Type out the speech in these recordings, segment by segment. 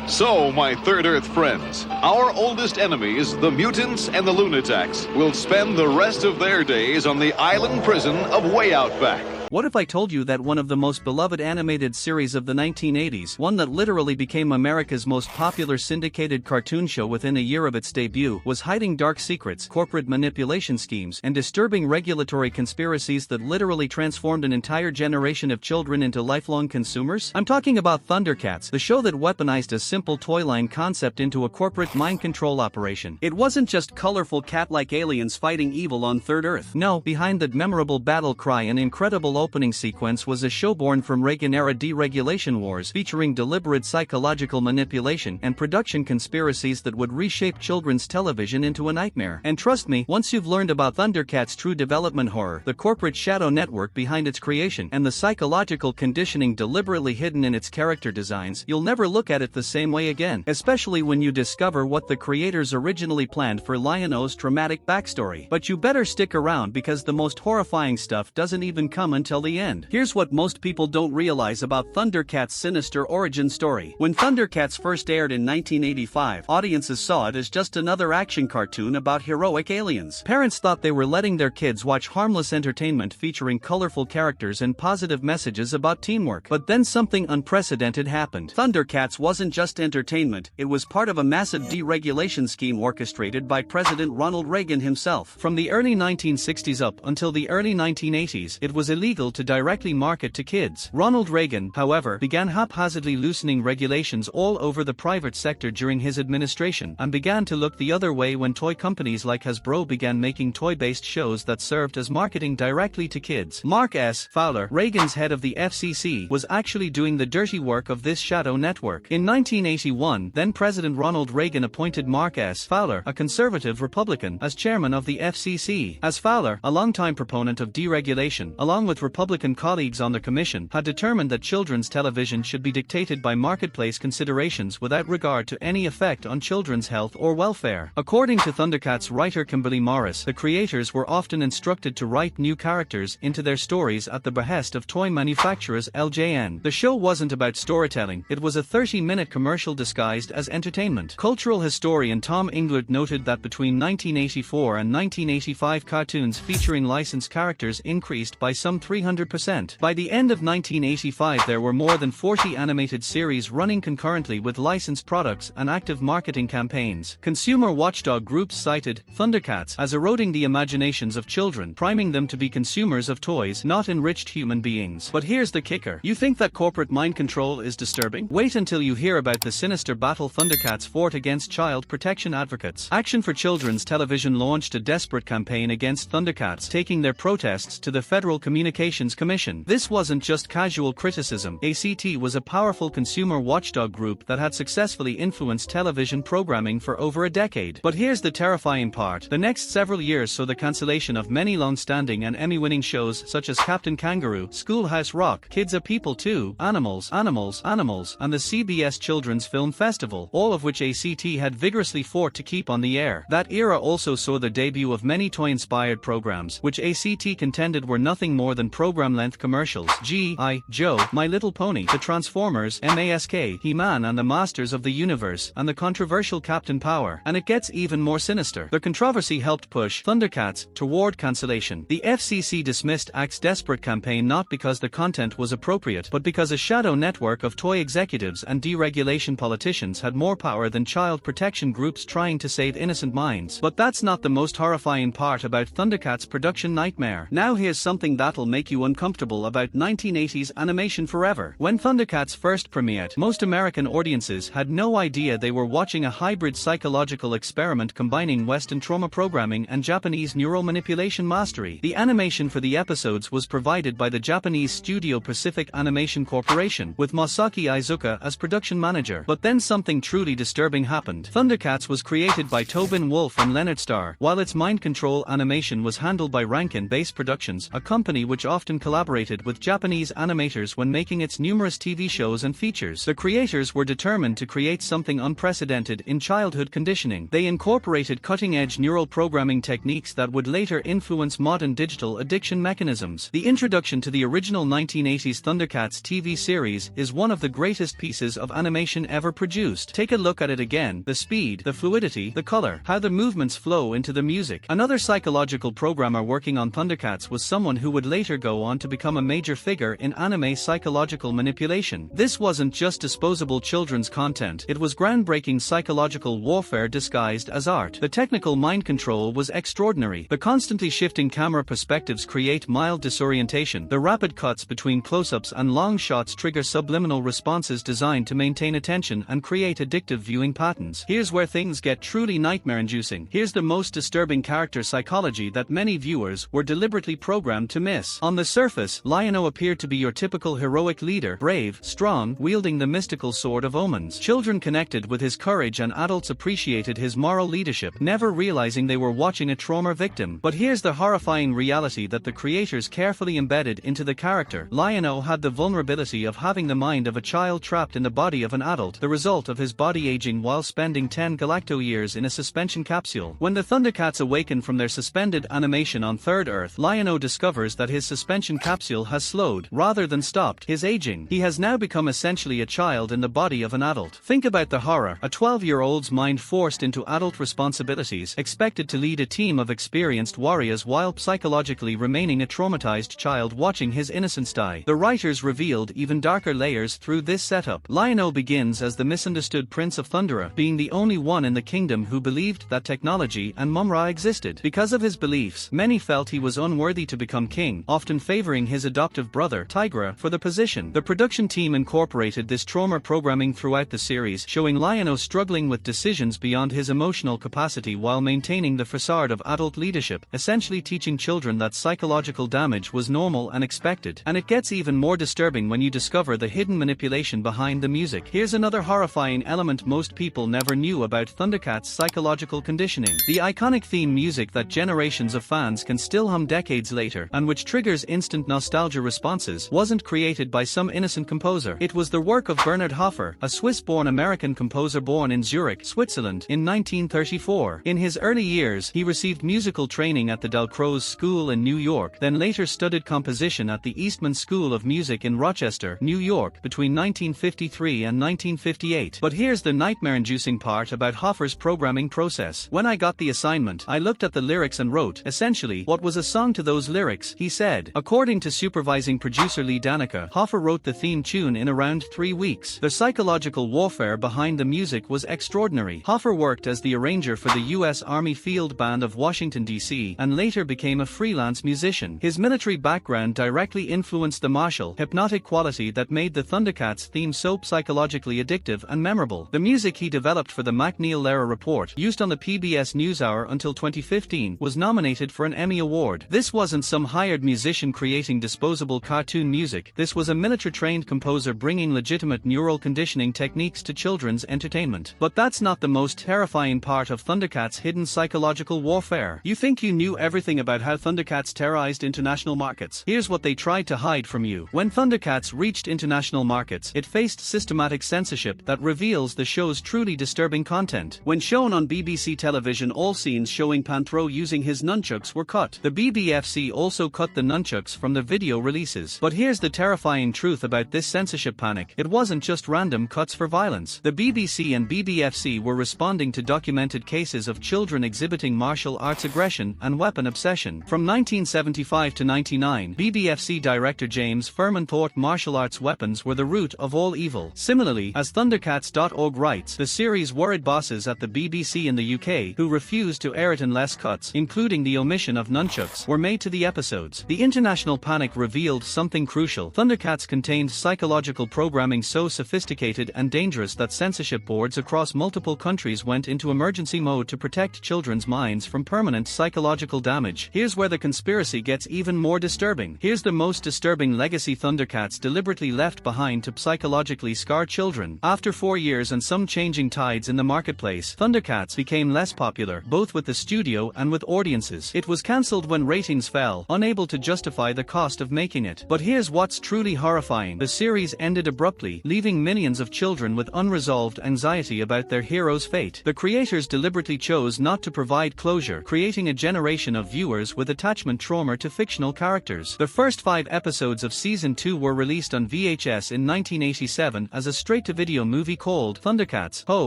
So, my Third Earth friends, our oldest enemies, the mutants and the lunatics, will spend the rest of their days on the island prison of Way Out Back. What if I told you that one of the most beloved animated series of the 1980s, one that literally became America's most popular syndicated cartoon show within a year of its debut, was hiding dark secrets, corporate manipulation schemes, and disturbing regulatory conspiracies that literally transformed an entire generation of children into lifelong consumers? I'm talking about Thundercats, the show that weaponized a simple toy line concept into a corporate mind control operation. It wasn't just colorful cat-like aliens fighting evil on Third Earth. No, behind that memorable battle cry and incredible opening sequence was a show born from Reagan-era deregulation wars featuring deliberate psychological manipulation and production conspiracies that would reshape children's television into a nightmare. And trust me, once you've learned about Thundercats' true development horror, the corporate shadow network behind its creation, and the psychological conditioning deliberately hidden in its character designs, you'll never look at it the same way again, especially when you discover what the creators originally planned for Lion-O's traumatic backstory. But you better stick around because the most horrifying stuff doesn't even come until the end. Here's what most people don't realize about Thundercats' sinister origin story. When Thundercats first aired in 1985, audiences saw it as just another action cartoon about heroic aliens. Parents thought they were letting their kids watch harmless entertainment featuring colorful characters and positive messages about teamwork. But then something unprecedented happened. Thundercats wasn't just entertainment, it was part of a massive deregulation scheme orchestrated by President Ronald Reagan himself. From the early 1960s up until the early 1980s, it was illegal to directly market to kids. Ronald Reagan, however, began haphazardly loosening regulations all over the private sector during his administration, and began to look the other way when toy companies like Hasbro began making toy-based shows that served as marketing directly to kids. Mark S. Fowler, Reagan's head of the FCC, was actually doing the dirty work of this shadow network. In 1981, then-President Ronald Reagan appointed Mark S. Fowler, a conservative Republican, as chairman of the FCC. As Fowler, a longtime proponent of deregulation, along with Republican colleagues on the commission, had determined that children's television should be dictated by marketplace considerations without regard to any effect on children's health or welfare. According to Thundercats writer Kimberly Morris, the creators were often instructed to write new characters into their stories at the behest of toy manufacturers LJN. The show wasn't about storytelling, it was a 30-minute commercial disguised as entertainment. Cultural historian Tom Englert noted that between 1984 and 1985 cartoons featuring licensed characters increased by some 300%. By the end of 1985 there were more than 40 animated series running concurrently with licensed products and active marketing campaigns. Consumer watchdog groups cited Thundercats as eroding the imaginations of children, priming them to be consumers of toys, not enriched human beings. But here's the kicker. You think that corporate mind control is disturbing? Wait until you hear about the sinister battle Thundercats fought against child protection advocates. Action for Children's Television launched a desperate campaign against Thundercats, taking their protests to the Federal Communications Commission. This wasn't just casual criticism. ACT was a powerful consumer watchdog group that had successfully influenced television programming for over a decade. But here's the terrifying part. The next several years saw the cancellation of many long-standing and Emmy-winning shows such as Captain Kangaroo, Schoolhouse Rock, Kids Are People Too, Animals, and the CBS Children's Film Festival, all of which ACT had vigorously fought to keep on the air. That era also saw the debut of many toy-inspired programs, which ACT contended were nothing more than program-length commercials. G.I. Joe, My Little Pony, The Transformers, MASK, He-Man and the Masters of the Universe, and the controversial Captain Power. And it gets even more sinister. The controversy helped push Thundercats toward cancellation. The FCC dismissed ACT's desperate campaign not because the content was appropriate, but because a shadow network of toy executives and deregulation politicians had more power than child protection groups trying to save innocent minds. But that's not the most horrifying part about Thundercats' production nightmare. Now here's something that'll make you uncomfortable about 1980s animation forever. When Thundercats first premiered, most American audiences had no idea they were watching a hybrid psychological experiment combining Western trauma programming and Japanese neural manipulation mastery. The animation for the episodes was provided by the Japanese studio Pacific Animation Corporation, with Masaki Iizuka as production manager. But then something truly disturbing happened. Thundercats was created by Tobin Wolfe and Leonard Starr, while its mind control animation was handled by Rankin Base Productions, a company which often collaborated with Japanese animators when making its numerous TV shows and features. The creators were determined to create something unprecedented in childhood conditioning. They incorporated cutting-edge neural programming techniques that would later influence modern digital addiction mechanisms. The introduction to the original 1980s Thundercats TV series is one of the greatest pieces of animation ever produced. Take a look at it again. The speed, the fluidity, the color, how the movements flow into the music. Another psychological programmer working on Thundercats was someone who would later go on to become a major figure in anime psychological manipulation. This wasn't just disposable children's content, it was groundbreaking psychological warfare disguised as art. The technical mind control was extraordinary. The constantly shifting camera perspectives create mild disorientation. The rapid cuts between close-ups and long shots trigger subliminal responses designed to maintain attention and create addictive viewing patterns. Here's where things get truly nightmare-inducing. Here's the most disturbing character psychology that many viewers were deliberately programmed to miss. On the surface, Lion-O appeared to be your typical heroic leader, brave, strong, wielding the mystical sword of Omens. Children connected with his courage and adults appreciated his moral leadership, never realizing they were watching a trauma victim. But here's the horrifying reality that the creators carefully embedded into the character. Lion-O had the vulnerability of having the mind of a child trapped in the body of an adult, the result of his body aging while spending 10 galacto years in a suspension capsule. When the Thundercats awaken from their suspended animation on Third Earth, Lion-O discovers that his suspension capsule has slowed, rather than stopped, his aging. He has now become essentially a child in the body of an adult. Think about the horror. A 12-year-old's mind forced into adult responsibilities, expected to lead a team of experienced warriors while psychologically remaining a traumatized child watching his innocence die. The writers revealed even darker layers through this setup. Lion-O begins as the misunderstood Prince of Thundera, being the only one in the kingdom who believed that technology and Mumra existed. Because of his beliefs, many felt he was unworthy to become king, often favoring his adoptive brother, Tygra, for the position. The production team incorporated this trauma programming throughout the series, showing Lion-O struggling with decisions beyond his emotional capacity while maintaining the facade of adult leadership, essentially teaching children that psychological damage was normal and expected. And it gets even more disturbing when you discover the hidden manipulation behind the music. Here's another horrifying element most people never knew about Thundercats' psychological conditioning. The iconic theme music that generations of fans can still hum decades later, and which triggers instant nostalgia responses, wasn't created by some innocent composer. It was the work of Bernhard Hofer, a Swiss-born American composer born in Zurich, Switzerland, in 1934. In his early years, he received musical training at the Dalcroze School in New York, then later studied composition at the Eastman School of Music in Rochester, New York, between 1953 and 1958. But here's the nightmare-inducing part about Hofer's programming process. When I got the assignment, I looked at the lyrics and wrote, essentially, what was a song to those lyrics, he said. According to supervising producer Lee Danica, Hofer wrote the theme tune in around 3 weeks. The psychological warfare behind the music was extraordinary. Hofer worked as the arranger for the U.S. Army Field Band of Washington, D.C., and later became a freelance musician. His military background directly influenced the martial, hypnotic quality that made the Thundercats theme so psychologically addictive and memorable. The music he developed for the MacNeil-Lehrer Report, used on the PBS NewsHour until 2015, was nominated for an Emmy Award. This wasn't some hired musician creating disposable cartoon music. This was a military-trained composer bringing legitimate neural conditioning techniques to children's entertainment. But that's not the most terrifying part of Thundercats' hidden psychological warfare. You think you knew everything about how Thundercats terrorized international markets? Here's what they tried to hide from you. When Thundercats reached international markets, it faced systematic censorship that reveals the show's truly disturbing content. When shown on BBC television, all scenes showing Panthro using his nunchucks were cut. The BBFC also cut the nunchucks from the video releases. But here's the terrifying truth about this censorship panic. It wasn't just random cuts for violence. The BBC and BBFC were responding to documented cases of children exhibiting martial arts aggression and weapon obsession. From 1975 to 99, BBFC director James Furman thought martial arts weapons were the root of all evil. Similarly, as Thundercats.org writes, the series worried bosses at the BBC in the UK, who refused to air it unless cuts, including the omission of nunchucks, were made to the episodes. The international panic revealed something crucial. Thundercats contained psychological programming so sophisticated and dangerous that censorship boards across multiple countries went into emergency mode to protect children's minds from permanent psychological damage. Here's where the conspiracy gets even more disturbing. Here's the most disturbing legacy Thundercats deliberately left behind to psychologically scar children. After 4 years and some changing tides in the marketplace, Thundercats became less popular, both with the studio and with audiences. It was cancelled when ratings fell, unable to justify justify the cost of making it. But here's what's truly horrifying. The series ended abruptly, leaving millions of children with unresolved anxiety about their hero's fate. The creators deliberately chose not to provide closure, creating a generation of viewers with attachment trauma to fictional characters. The first 5 episodes of Season 2 were released on VHS in 1987 as a straight-to-video movie called Thundercats,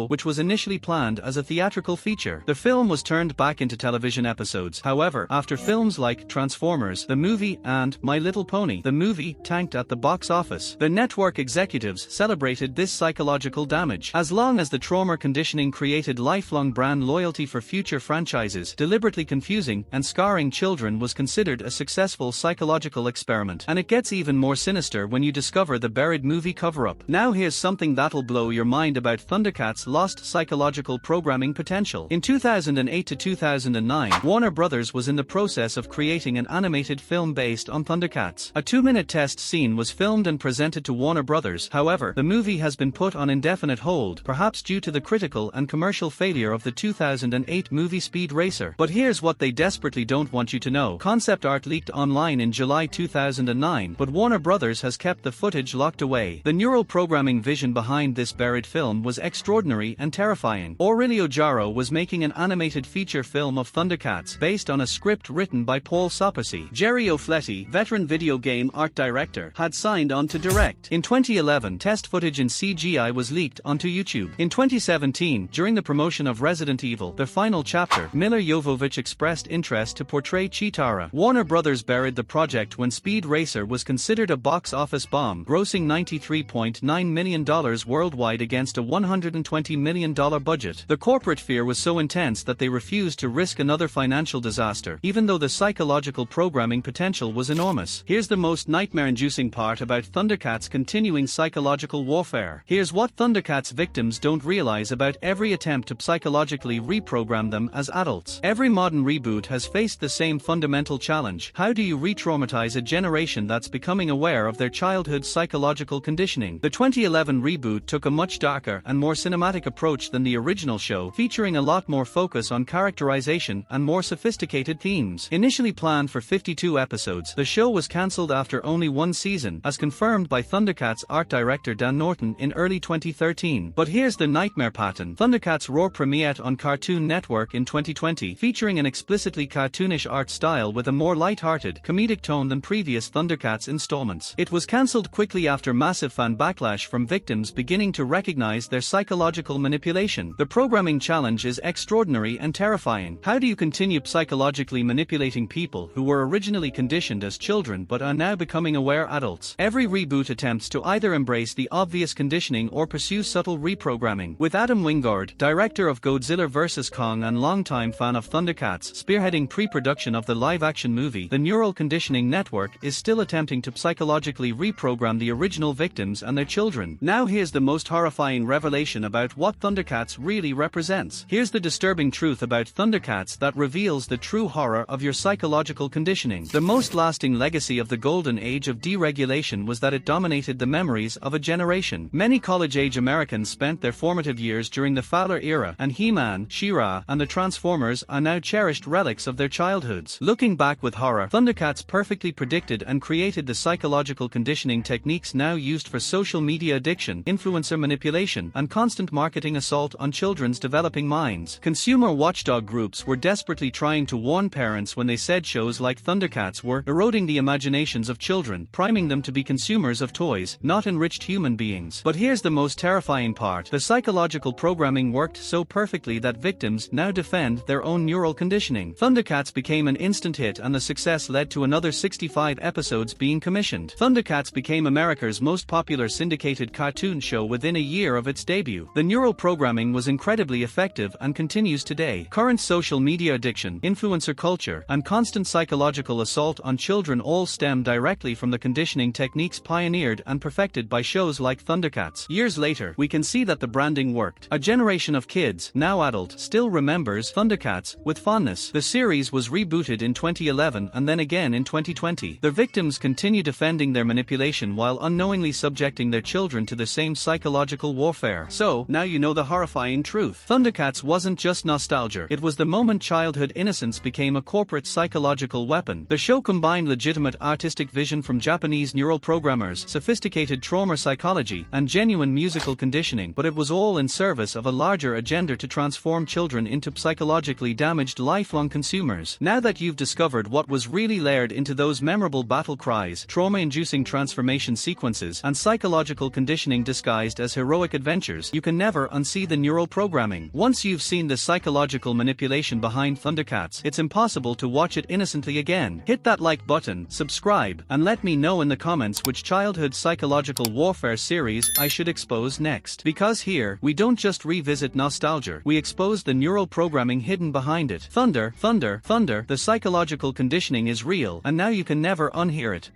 which was initially planned as a theatrical feature. The film was turned back into television episodes. However, after films like Transformers, the movie, and My Little Pony, the movie, tanked at the box office, the network executives celebrated this psychological damage. As long as the trauma conditioning created lifelong brand loyalty for future franchises, deliberately confusing and scarring children was considered a successful psychological experiment. And it gets even more sinister when you discover the buried movie cover-up. Now here's something that'll blow your mind about Thundercats' lost psychological programming potential. In 2008 to 2009, Warner Brothers was in the process of creating an animated film based on Thundercats. A 2-minute test scene was filmed and presented to Warner Brothers. However, the movie has been put on indefinite hold, perhaps due to the critical and commercial failure of the 2008 movie Speed Racer. But here's what they desperately don't want you to know. Concept art leaked online in July 2009, but Warner Brothers has kept the footage locked away. The neural programming vision behind this buried film was extraordinary and terrifying. Aurelio Jaro was making an animated feature film of Thundercats based on a script written by Paul Soposi. Jerry O'Flaherty, veteran video game art director, had signed on to direct. In 2011, test footage in CGI was leaked onto YouTube. In 2017, during the promotion of Resident Evil, the final chapter, Milla Jovovich expressed interest to portray Cheetara. Warner Brothers buried the project when Speed Racer was considered a box office bomb, grossing $93.9 million worldwide against a $120 million budget. The corporate fear was so intense that they refused to risk another financial disaster, even though the psychological programming potential was enormous. Here's the most nightmare-inducing part about Thundercats' continuing psychological warfare. Here's what Thundercats victims don't realize about every attempt to psychologically reprogram them as adults. Every modern reboot has faced the same fundamental challenge. How do you re-traumatize a generation that's becoming aware of their childhood psychological conditioning? The 2011 reboot took a much darker and more cinematic approach than the original show, featuring a lot more focus on characterization and more sophisticated themes. Initially planned for 52 episodes, the show was cancelled after only 1 season, as confirmed by Thundercats art director Dan Norton in early 2013. But here's the nightmare pattern. Thundercats Roar premiered on Cartoon Network in 2020, featuring an explicitly cartoonish art style with a more light-hearted, comedic tone than previous Thundercats installments. It was cancelled quickly after massive fan backlash from victims beginning to recognize their psychological manipulation. The programming challenge is extraordinary and terrifying. How do you continue psychologically manipulating people who were originally conditioned as children but are now becoming aware adults? Every reboot attempts to either embrace the obvious conditioning or pursue subtle reprogramming. With Adam Wingard, director of Godzilla vs. Kong and longtime fan of Thundercats, spearheading pre-production of the live-action movie, the Neural Conditioning Network is still attempting to psychologically reprogram the original victims and their children. Now here's the most horrifying revelation about what Thundercats really represents. Here's the disturbing truth about Thundercats that reveals the true horror of your psychological conditioning. The most lasting legacy of the golden age of deregulation was that it dominated the memories of a generation. Many college-age Americans spent their formative years during the Fowler era, and He-Man, She-Ra, and the Transformers are now cherished relics of their childhoods. Looking back with horror, Thundercats perfectly predicted and created the psychological conditioning techniques now used for social media addiction, influencer manipulation, and constant marketing assault on children's developing minds. Consumer watchdog groups were desperately trying to warn parents when they said shows like Thundercats were eroding the imaginations of children, priming them to be consumers of toys, not enriched human beings. But here's the most terrifying part. The psychological programming worked so perfectly that victims now defend their own neural conditioning. Thundercats became an instant hit, and the success led to another 65 episodes being commissioned. Thundercats became America's most popular syndicated cartoon show within a year of its debut. The neural programming was incredibly effective and continues today. Current social media addiction, influencer culture, and constant psychological assault on children all stem directly from the conditioning techniques pioneered and perfected by shows like Thundercats. Years later, we can see that the branding worked. A generation of kids, now adult, still remembers Thundercats with fondness. The series was rebooted in 2011 and then again in 2020. The victims continue defending their manipulation while unknowingly subjecting their children to the same psychological warfare. So, now you know the horrifying truth. Thundercats wasn't just nostalgia. It was the moment childhood innocence became a corporate psychological weapon. The show combine legitimate artistic vision from Japanese neural programmers, sophisticated trauma psychology, and genuine musical conditioning, but it was all in service of a larger agenda to transform children into psychologically damaged lifelong consumers. Now that you've discovered what was really layered into those memorable battle cries, trauma-inducing transformation sequences, and psychological conditioning disguised as heroic adventures, you can never unsee the neural programming. Once you've seen the psychological manipulation behind Thundercats, it's impossible to watch it innocently again. Hit that like button, subscribe, and let me know in the comments which childhood psychological warfare series I should expose next. Because here, we don't just revisit nostalgia, we expose the neural programming hidden behind it. Thunder, the psychological conditioning is real, and now you can never unhear it.